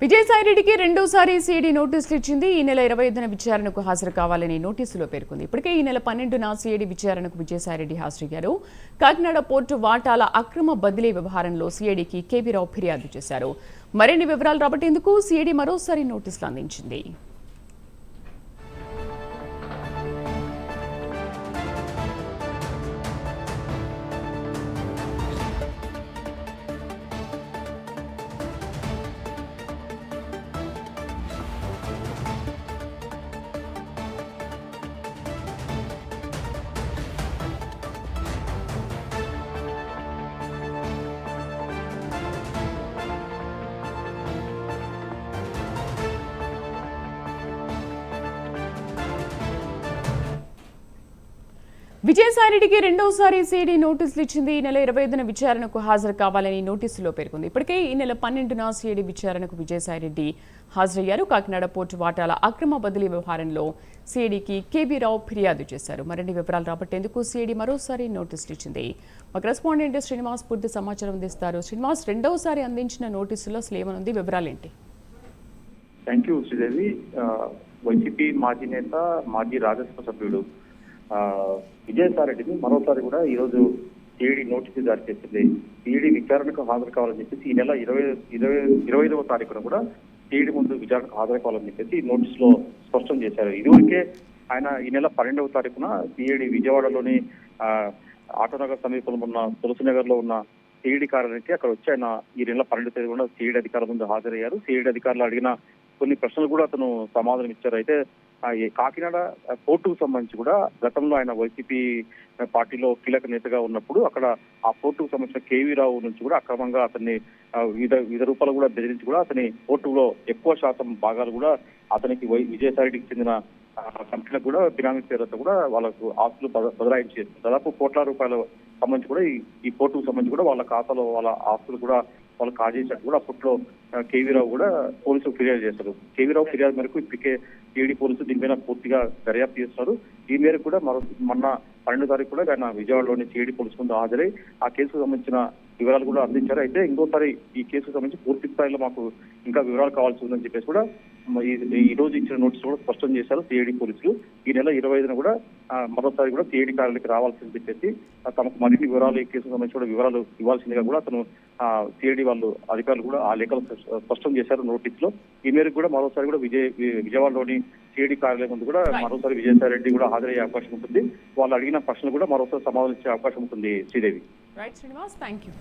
విజయసాయిరెడ్డికి రెండోసారి సిఐడి నోటీసులు ఇచ్చింది. ఈ నెల 25న విచారణకు హాజరు కావాలని నోటీసులో పేర్కొంది. ఇప్పటికే ఈ నెల 12న సిఐడి విచారణకు విజయసాయిరెడ్డి హాజరయ్యారు. కాకినాడ పోర్టు వాటాల అక్రమ బదిలీ వ్యవహారంలో సిఐడికి కేవీ రావు ఫిర్యాదు చేశారు. మరిన్ని వివరాలు రాబట్టేందుకు సిఐడి మరోసారి నోటీసులు అందించింది. విజయసాయిరెడ్డికి రెండోసారి సిఐడి నోటీసులు ఇచ్చింది. ఈ నెల 25న విచారణకు హాజరు కావాలని నోటీసులో పేర్కొంది. ఇప్పటికే ఈ నెల 12న సిఐడి విచారణకు విజయసాయిరెడ్డి హాజరయ్యారు. కాకినాడ పోర్టు వాటాల అక్రమ బదిలీ వ్యవహారంలో సిఐడికి కేవీ రావు ఫిర్యాదు చేశారు. మరిన్ని వివరాలు రాబట్టేందుకు సిఐడి మరోసారి నోటీసులు ఇచ్చింది. మా కరెస్పాండెంట్ శ్రీనివాస్ పూర్తి సమాచారం అందిస్తారు. శ్రీనివాస్, రెండోసారి అందించిన నోటీసులో అసలు ఏమనుంది, వివరాలేంటి? Thank you Sridevi. వైసీపీ మాజీ నేత, మాజీ రాజ్యసభ సభ్యుడు విజయసాయిరెడ్డిని మరోసారి కూడా ఈ రోజు సిఐడి నోటీసు జారీ చేసింది. సిఐడి విచారణకు హాజరు కావాలని చెప్పేసి ఈ నెల 25వ తారీఖున కూడా సిఐడి ముందు విచారణకు హాజరు కావాలని చెప్పేసి నోటీసులో స్పష్టం చేశారు. ఇదివరకే ఆయన ఈ నెల 12వ తారీఖున సిఐడి విజయవాడలోని ఆటోనగర్ సమీపంలో ఉన్న తులసినగర్ లో ఉన్న సిఐడి కార్యాలయానికి అక్కడ వచ్చి ఆయన ఈ నెల 12వ తేదీ కూడా సిఐడి అధికారుల ముందు హాజరయ్యారు. సిఐడి అధికారులు అడిగిన కొన్ని ప్రశ్నలు కూడా అతను సమాధానం ఇచ్చారు. అయితే కాకినాడ పోర్టుకు సంబంధించి కూడా గతంలో ఆయన వైసీపీ పార్టీలో కీలక నేతగా ఉన్నప్పుడు అక్కడ ఆ పోర్టుకు సంబంధించిన కేవీ రావు నుంచి కూడా అక్రమంగా అతన్ని వివిధ రూపాలు కూడా బెదిరించి కూడా అతని పోర్టులో ఎక్కువ శాతం భాగాలు కూడా అతనికి విజయసాయిరెడ్డికి చెందిన కంపెనీలకు కూడా బినామీ పేరుతో కూడా వాళ్ళకు ఆస్తులు బదలాయించి దాదాపు కోట్ల రూపాయల సంబంధించి కూడా ఈ పోర్టుకు సంబంధించి కూడా వాళ్ళ ఖాతాలో వాళ్ళ ఆస్తులు కూడా వాళ్ళు కాజేసినట్టు కూడా అప్పట్లో కేవీ రావు కూడా పోలీసులు ఫిర్యాదు చేశారు. కేవీ రావు ఫిర్యాదు మేరకు ఇప్పటికే సిఐడి పోలీసులు దీనిపైన పూర్తిగా దర్యాప్తు చేస్తున్నారు. ఈ మేరకు కూడా మొన్న 12వ తారీఖు కూడా ఆయన విజయవాడలోని సిఐడి పోలీసు ముందు హాజరై ఆ కేసుకు సంబంధించిన వివరాలు కూడా అందించారు. అయితే ఇంకోసారి ఈ కేసుకు సంబంధించి పూర్తి స్థాయిలో మాకు ఇంకా వివరాలు కావాల్సి ఉందని చెప్పేసి కూడా ఈ రోజు ఇచ్చిన నోటీసు కూడా స్పష్టం చేశారు సిఐడి పోలీసులు. ఈ నెల 25న కూడా మరోసారి కూడా సిఐడి కార్యాలయానికి రావాల్సింది చెప్పేసి తమకు మరిన్ని వివరాలు ఈ కేసుకు సంబంధించి కూడా వివరాలు ఇవ్వాల్సిందిగా కూడా అతను సిఐడి వాళ్ళు అధికారులు కూడా ఆ లేఖలు స్పష్టం చేశారు నోటీసులో. ఈ మేరకు కూడా మరోసారి కూడా విజయవాడలోని సిఐడి కార్యాలయం ముందు కూడా మరోసారి విజయసాయిరెడ్డి కూడా హాజరయ్యే అవకాశం ఉంటుంది. వాళ్ళు అడిగిన ప్రశ్నలు కూడా మరోసారి సమాధానం ఇచ్చే అవకాశం ఉంటుంది. Sridevi. Right Srinivas, thank you.